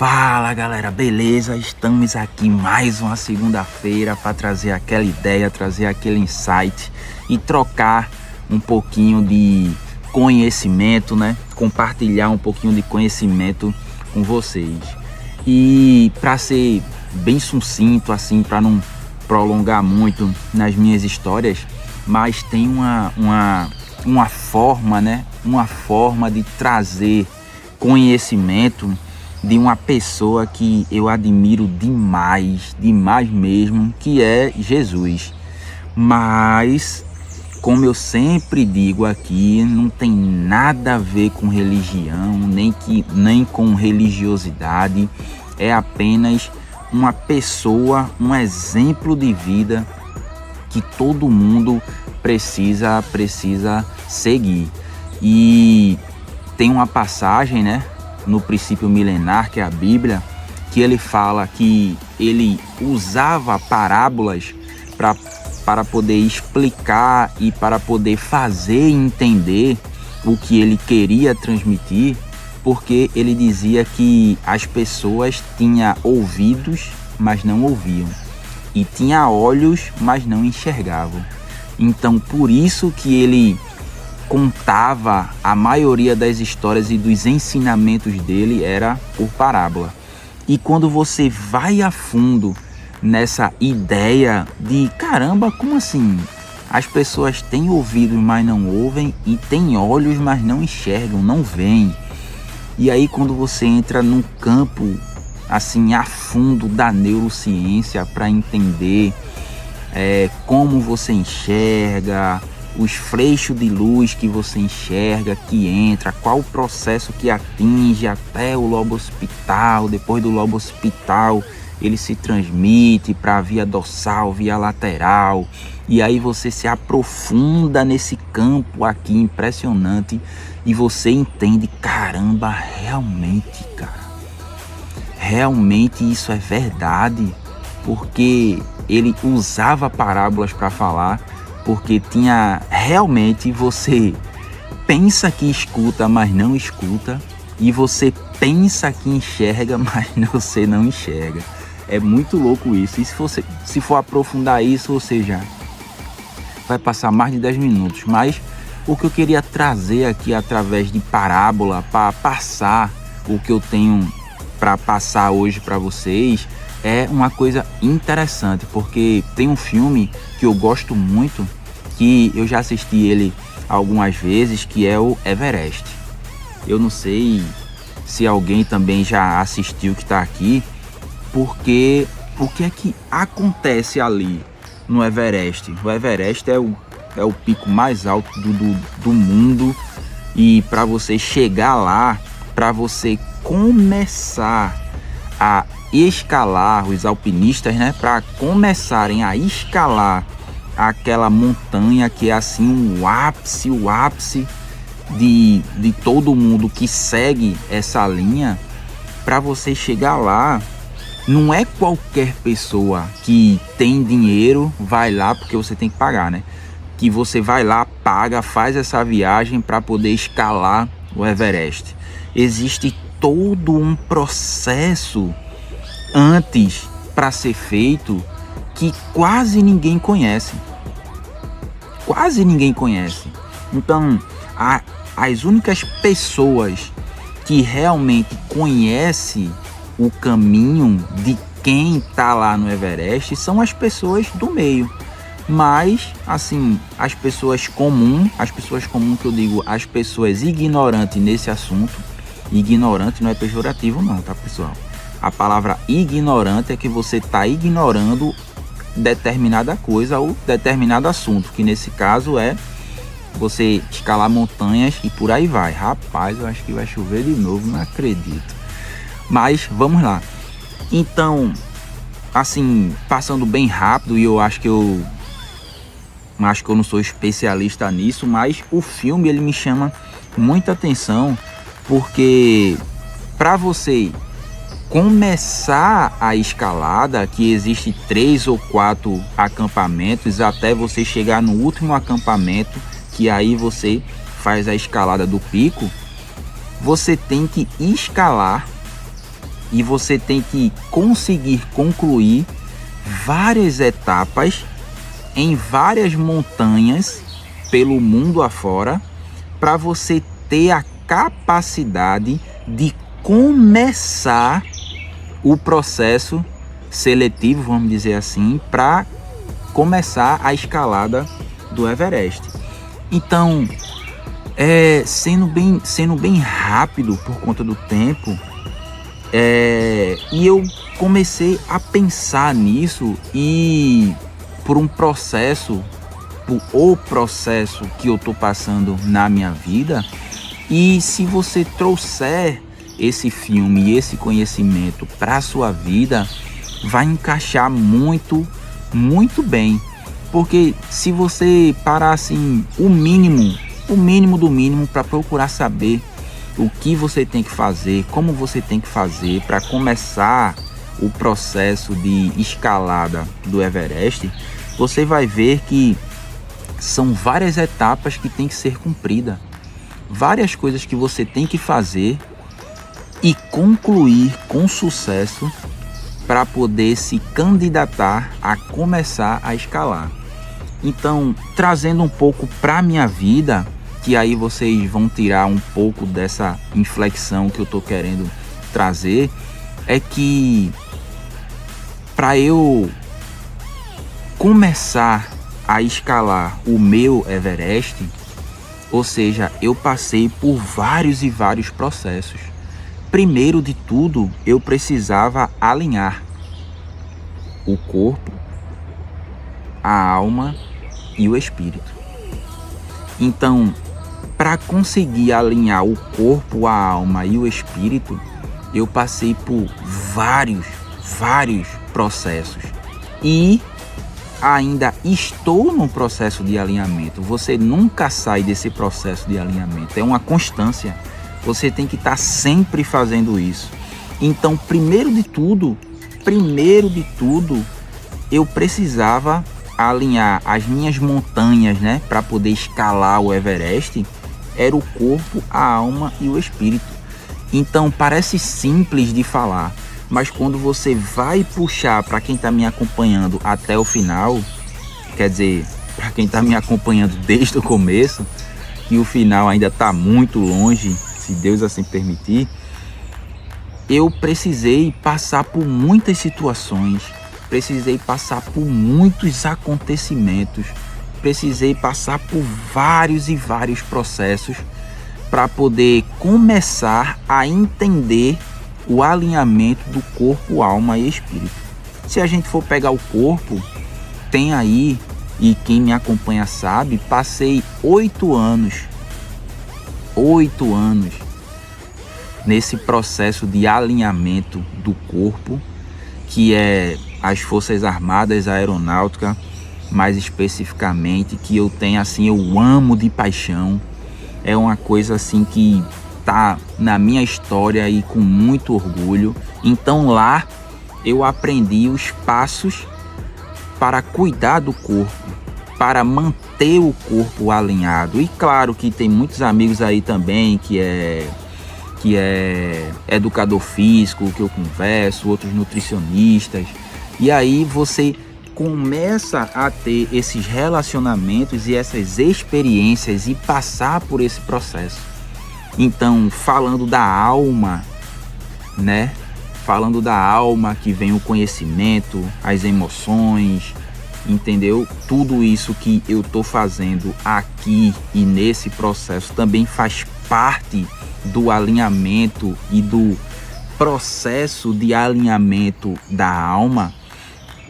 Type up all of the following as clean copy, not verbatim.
Fala galera, beleza? Estamos aqui mais uma segunda-feira para trazer aquela ideia, trazer aquele insight e trocar um pouquinho de conhecimento, né? Compartilhar um pouquinho de conhecimento com vocês. E para ser bem sucinto, assim, para não prolongar muito nas minhas histórias, mas tem uma forma, né? Uma forma de trazer conhecimento de uma pessoa que eu admiro demais, demais mesmo, que é Jesus. Mas, como eu sempre digo aqui, não tem nada a ver com religião, nem com religiosidade. É apenas uma pessoa, um exemplo de vida que todo mundo precisa seguir. E tem uma passagem, né, no princípio milenar, que é a Bíblia, que ele fala que ele usava parábolas para poder explicar e para poder fazer entender o que ele queria transmitir, porque ele dizia que as pessoas tinham ouvidos, mas não ouviam, e tinha olhos, mas não enxergavam. Então, por isso que ele contava a maioria das histórias e dos ensinamentos dele era por parábola. E quando você vai a fundo nessa ideia de caramba, como assim? As pessoas têm ouvidos, mas não ouvem, e têm olhos, mas não enxergam, não veem. E aí quando você entra num campo assim a fundo da neurociência para entender como você enxerga, os flechos de luz que você enxerga, que entra, qual o processo que atinge até o lobo occipital, depois do lobo occipital ele se transmite para a via dorsal, via lateral, e aí você se aprofunda nesse campo aqui impressionante e você entende, caramba, realmente, cara, realmente isso é verdade, porque ele usava parábolas para falar, porque tinha realmente, você pensa que escuta, mas não escuta, e você pensa que enxerga, mas você não enxerga. É muito louco isso. E se for aprofundar isso, ou seja, vai passar mais de 10 minutos. Mas o que eu queria trazer aqui através de parábola, para passar o que eu tenho para passar hoje para vocês, é uma coisa interessante, porque tem um filme que eu gosto muito, que eu já assisti ele algumas vezes, que é o Everest. Eu não sei se alguém também já assistiu que está aqui, porque o que é que acontece ali no Everest? O Everest é o pico mais alto do mundo, e para você chegar lá, para você começar a escalar, os alpinistas, né, para começarem a escalar aquela montanha que é assim o ápice de todo mundo que segue essa linha, para você chegar lá, não é qualquer pessoa que tem dinheiro vai lá, porque você tem que pagar, né? Que você vai lá, paga, faz essa viagem para poder escalar o Everest. Existe todo um processo antes para ser feito que quase ninguém conhece. Quase ninguém conhece. Então, as únicas pessoas que realmente conhecem o caminho de quem está lá no Everest são as pessoas do meio. Mas, assim, as pessoas comuns que eu digo, as pessoas ignorantes nesse assunto, ignorante não é pejorativo não, tá, pessoal? A palavra ignorante é que você está ignorando determinada coisa ou determinado assunto, que nesse caso é você escalar montanhas e por aí vai. Rapaz, eu acho que vai chover de novo, não acredito. Mas vamos lá. Então, assim, passando bem rápido, e eu acho que eu não sou especialista nisso, mas o filme ele me chama muita atenção, porque para você começar a escalada, que existe 3 ou 4 acampamentos até você chegar no último acampamento, que aí você faz a escalada do pico, você tem que escalar e você tem que conseguir concluir várias etapas em várias montanhas pelo mundo afora para você ter a capacidade de começar o processo seletivo, vamos dizer assim, para começar a escalada do Everest. Então, sendo bem rápido por conta do tempo, e eu comecei a pensar nisso, e por o processo que eu estou passando na minha vida. E se você trouxer esse filme e esse conhecimento para a sua vida, vai encaixar muito, muito bem. Porque se você parar assim, o mínimo do mínimo para procurar saber o que você tem que fazer, como você tem que fazer para começar o processo de escalada do Everest, você vai ver que são várias etapas que tem que ser cumprida, várias coisas que você tem que fazer e concluir com sucesso para poder se candidatar a começar a escalar. Então, trazendo um pouco para a minha vida, que aí vocês vão tirar um pouco dessa inflexão que eu estou querendo trazer, é que para eu começar a escalar o meu Everest, ou seja, eu passei por vários e vários processos. Primeiro de tudo, eu precisava alinhar o corpo, a alma e o espírito. Então, para conseguir alinhar o corpo, a alma e o espírito, eu passei por vários processos. E ainda estou no processo de alinhamento. Você nunca sai desse processo de alinhamento. É uma constância. Você tem que estar sempre fazendo isso. Então, primeiro de tudo, eu precisava alinhar as minhas montanhas, né, para poder escalar o Everest. Era o corpo, a alma e o espírito. Então, parece simples de falar, mas quando você vai puxar para quem está me acompanhando até o final, quer dizer, para quem está me acompanhando desde o começo, que o final ainda está muito longe, se Deus assim permitir, eu precisei passar por muitas situações, precisei passar por muitos acontecimentos, precisei passar por vários e vários processos para poder começar a entender o alinhamento do corpo, alma e espírito. Se a gente for pegar o corpo, tem aí, e quem me acompanha sabe, passei 8 anos nesse processo de alinhamento do corpo, que é as Forças Armadas, a Aeronáutica, mais especificamente, que eu tenho assim, eu amo de paixão. É uma coisa assim que tá na minha história e com muito orgulho. Então lá eu aprendi os passos para cuidar do corpo, para manter o corpo alinhado. E claro que tem muitos amigos aí também que é educador físico, que eu converso, outros nutricionistas. E aí você começa a ter esses relacionamentos e essas experiências e passar por esse processo. Então, falando da alma, né? Falando da alma, que vem o conhecimento, as emoções, entendeu? Tudo isso que eu tô fazendo aqui e nesse processo também faz parte do alinhamento e do processo de alinhamento da alma,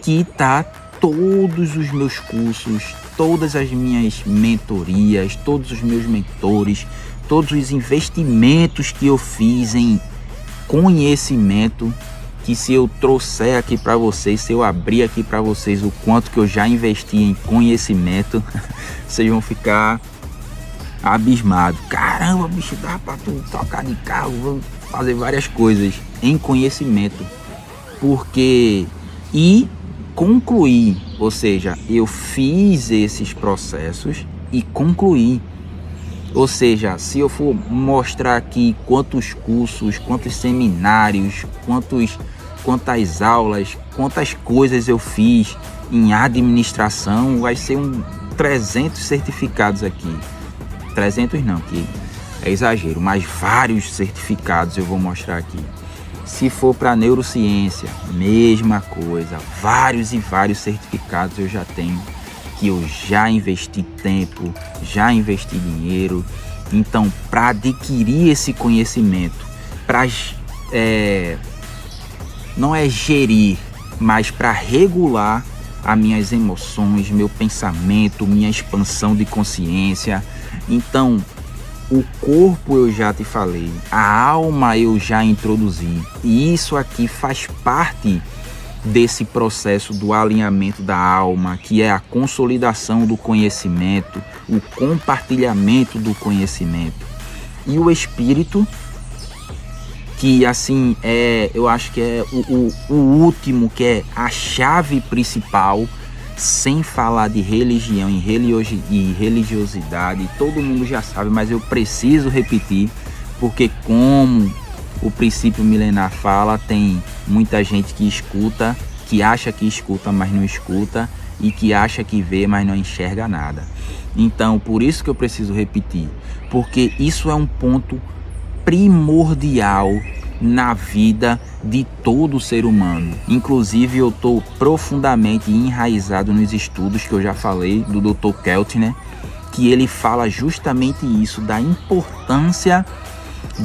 que tá todos os meus cursos, todas as minhas mentorias, todos os meus mentores, todos os investimentos que eu fiz em conhecimento, que se eu trouxer aqui para vocês, se eu abrir aqui para vocês o quanto que eu já investi em conhecimento, vocês vão ficar abismados. Caramba, bicho, dá para tu trocar de carro, vou fazer várias coisas em conhecimento. Porque concluir, ou seja, eu fiz esses processos e concluí. Ou seja, se eu for mostrar aqui quantos cursos, quantos seminários, quantas aulas, quantas coisas eu fiz em administração, vai ser 300 certificados aqui. 300 não, que é exagero, mas vários certificados eu vou mostrar aqui. Se for para neurociência, mesma coisa, vários e vários certificados eu já tenho, que eu já investi tempo, já investi dinheiro. Então, para adquirir esse conhecimento, para não é gerir, mas para regular as minhas emoções, meu pensamento, minha expansão de consciência. Então, o corpo eu já te falei, a alma eu já introduzi, e isso aqui faz parte desse processo do alinhamento da alma, que é a consolidação do conhecimento, o compartilhamento do conhecimento. E o espírito, que assim eu acho que é o último, que é a chave principal, sem falar de religião e religiosidade, todo mundo já sabe, mas eu preciso repetir, porque como o princípio milenar fala, tem muita gente que escuta, que acha que escuta, mas não escuta, e que acha que vê, mas não enxerga nada. Então, por isso que eu preciso repetir, porque isso é um ponto primordial na vida de todo ser humano. Inclusive, eu estou profundamente enraizado nos estudos que eu já falei do Dr. Keltner, que ele fala justamente isso, da importância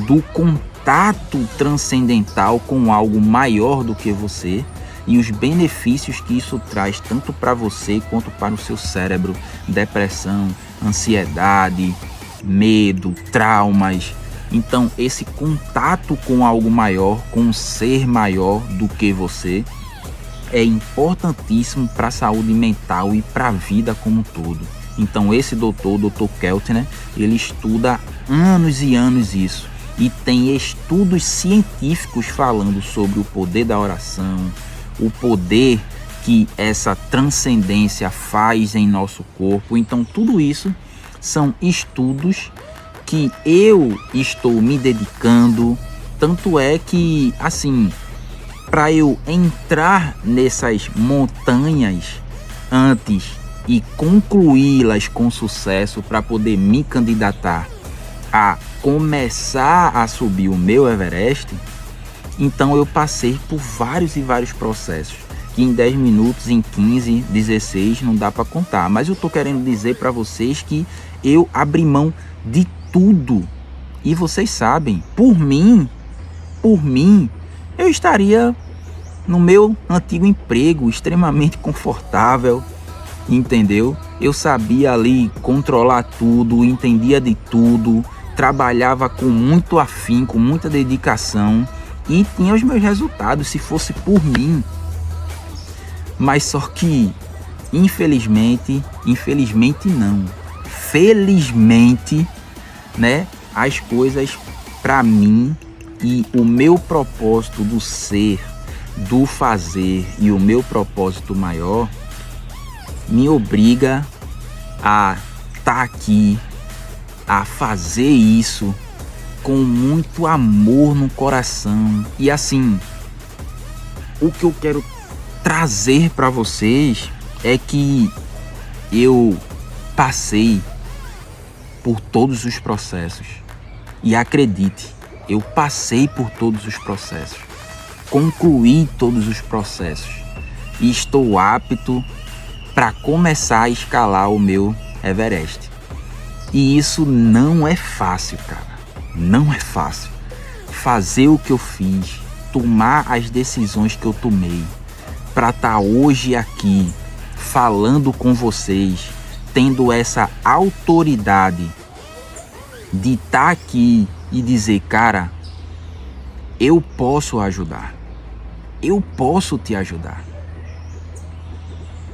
do contato transcendental com algo maior do que você e os benefícios que isso traz tanto para você quanto para o seu cérebro. Depressão, ansiedade, medo, traumas. Então, esse contato com algo maior, com um ser maior do que você, é importantíssimo para a saúde mental e para a vida como um todo. Então, esse Dr. Keltner, ele estuda anos e anos isso. E tem estudos científicos falando sobre o poder da oração, o poder que essa transcendência faz em nosso corpo. Então, tudo isso são estudos que eu estou me dedicando, tanto é que, assim, para eu entrar nessas montanhas antes e concluí-las com sucesso, para poder me candidatar a começar a subir o meu Everest, então eu passei por vários e vários processos, que em 10 minutos, em 15, 16, não dá para contar. Mas eu estou querendo dizer para vocês que eu abri mão de tudo. E vocês sabem, por mim, eu estaria no meu antigo emprego, extremamente confortável, entendeu? Eu sabia ali controlar tudo, entendia de tudo, trabalhava com muito afinco, com muita dedicação e tinha os meus resultados se fosse por mim. Mas só que, infelizmente não, felizmente, né, as coisas para mim e o meu propósito do ser, do fazer e o meu propósito maior me obriga a estar aqui, a fazer isso com muito amor no coração. E assim, o que eu quero trazer para vocês é que eu passei por todos os processos. E acredite, eu passei por todos os processos. Concluí todos os processos. E estou apto para começar a escalar o meu Everest. E isso não é fácil, cara. Não é fácil. Fazer o que eu fiz, tomar as decisões que eu tomei, para estar hoje aqui falando com vocês, tendo essa autoridade de estar aqui e dizer, cara, eu posso ajudar, eu posso te ajudar.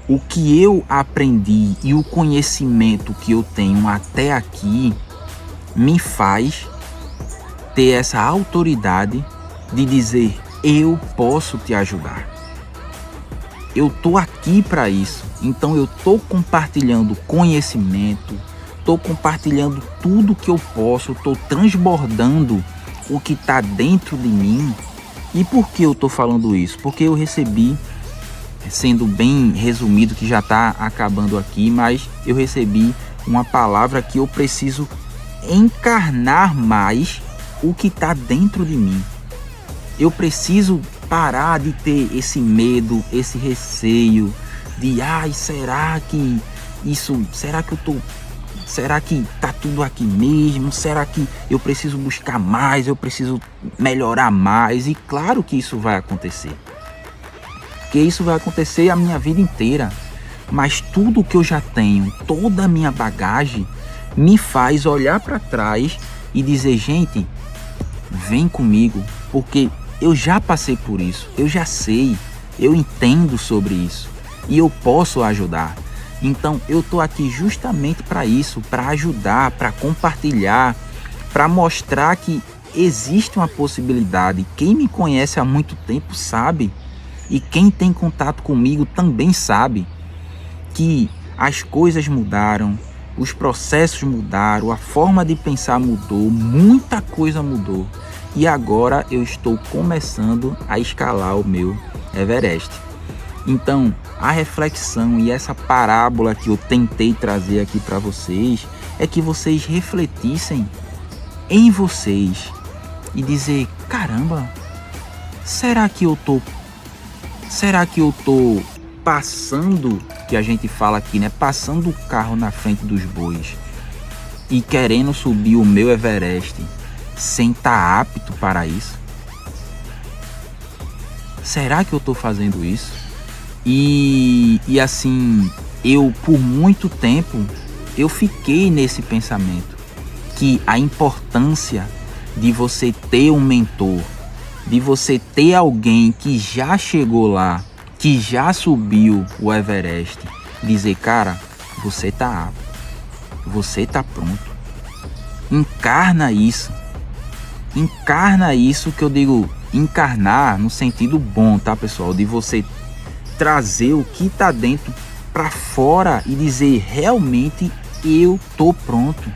O que eu aprendi e o conhecimento que eu tenho até aqui me faz ter essa autoridade de dizer, eu posso te ajudar. Eu tô aqui para isso. Então eu tô compartilhando conhecimento, tô compartilhando tudo que eu posso, tô transbordando o que tá dentro de mim. E por que eu tô falando isso? Porque eu recebi, sendo bem resumido, que já tá acabando aqui, mas eu recebi uma palavra que eu preciso encarnar mais o que tá dentro de mim. Eu preciso parar de ter esse medo, esse receio de, será que tá tudo aqui mesmo? Será que eu preciso buscar mais? Eu preciso melhorar mais? E claro que isso vai acontecer. Porque isso vai acontecer a minha vida inteira. Mas tudo que eu já tenho, toda a minha bagagem, me faz olhar para trás e dizer, gente, vem comigo, porque eu já passei por isso, eu já sei, eu entendo sobre isso e eu posso ajudar. Então eu tô aqui justamente para isso, para ajudar, para compartilhar, para mostrar que existe uma possibilidade. Quem me conhece há muito tempo sabe, e quem tem contato comigo também sabe que as coisas mudaram, os processos mudaram, a forma de pensar mudou, muita coisa mudou. E agora eu estou começando a escalar o meu Everest. Então, a reflexão e essa parábola que eu tentei trazer aqui para vocês é que vocês refletissem em vocês e dizer, caramba, será que eu tô passando, que a gente fala aqui, né, passando o carro na frente dos bois e querendo subir o meu Everest sem estar apto para isso? Será que eu estou fazendo isso? E assim, eu por muito tempo eu fiquei nesse pensamento que a importância de você ter um mentor, de você ter alguém que já chegou lá, que já subiu o Everest, dizer, cara, você tá apto, você tá pronto, encarna isso que eu digo, encarnar no sentido bom, tá, pessoal, de você trazer o que tá dentro para fora e dizer, realmente eu tô pronto.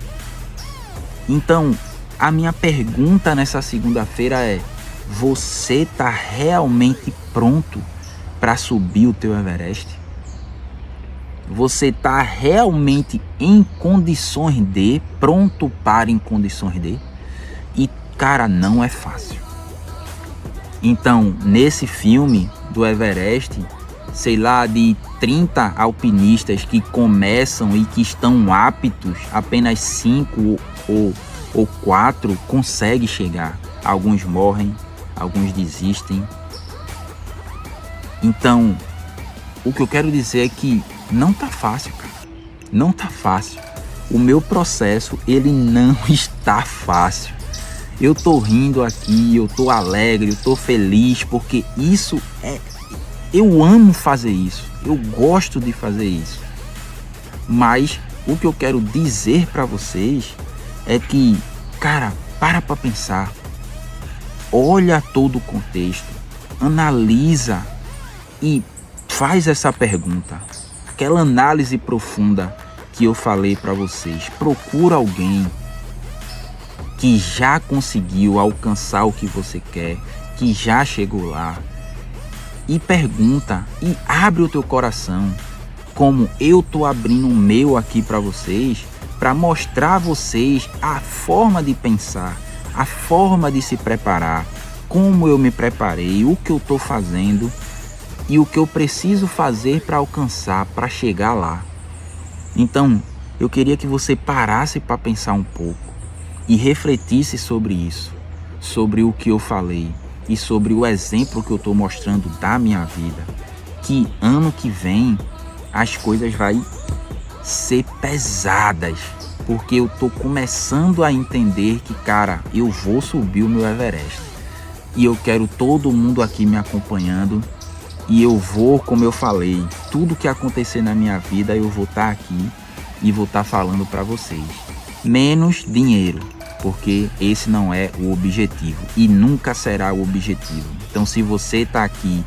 Então, a minha pergunta nessa segunda-feira é, você tá realmente pronto para subir o teu Everest? Você tá realmente em condições de, pronto para em condições de? E cara, não é fácil. Então, nesse filme do Everest, sei lá, de 30 alpinistas que começam e que estão aptos, apenas 5 ou 4 conseguem chegar. Alguns morrem, alguns desistem. Então, o que eu quero dizer é que não tá fácil, cara. Não tá fácil. O meu processo, ele não está fácil. Eu tô rindo aqui, eu tô alegre, eu tô feliz, porque isso é... Eu amo fazer isso, eu gosto de fazer isso. Mas o que eu quero dizer para vocês é que, cara, para pensar. Olha todo o contexto, analisa e faz essa pergunta. Aquela análise profunda que eu falei para vocês. Procura alguém que já conseguiu alcançar o que você quer, que já chegou lá, e pergunta e abre o teu coração, como eu tô abrindo o meu aqui para vocês, para mostrar a vocês a forma de pensar, a forma de se preparar, como eu me preparei, o que eu tô fazendo e o que eu preciso fazer para alcançar, para chegar lá. Então, eu queria que você parasse para pensar um pouco e refletisse sobre isso, sobre o que eu falei e sobre o exemplo que eu estou mostrando da minha vida. Que ano que vem as coisas vão ser pesadas, porque eu estou começando a entender que, cara, eu vou subir o meu Everest. E eu quero todo mundo aqui me acompanhando. E eu vou, como eu falei, tudo que acontecer na minha vida eu vou estar aqui e vou estar falando para vocês. Menos dinheiro, porque esse não é o objetivo e nunca será o objetivo. Então, se você está aqui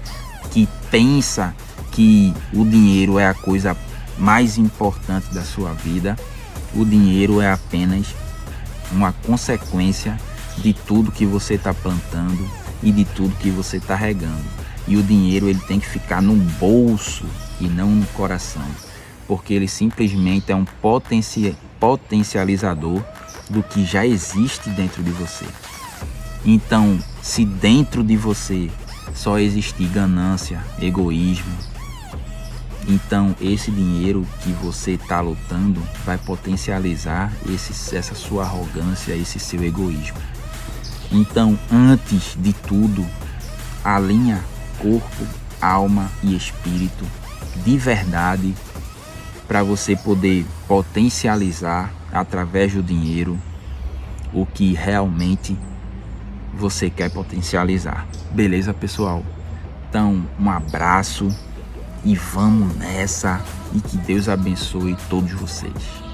que pensa que o dinheiro é a coisa mais importante da sua vida, O dinheiro é apenas uma consequência de tudo que você está plantando e de tudo que você está regando. E o dinheiro ele tem que ficar no bolso e não no coração, porque ele simplesmente é um potencializador do que já existe dentro de você. Então, se dentro de você só existir ganância, egoísmo, então esse dinheiro que você está lutando vai potencializar essa sua arrogância, esse seu egoísmo. Então, antes de tudo, alinha corpo, alma e espírito de verdade para você poder potencializar através do dinheiro o que realmente você quer potencializar. Beleza, pessoal? Então, um abraço e vamos nessa, e que Deus abençoe todos vocês.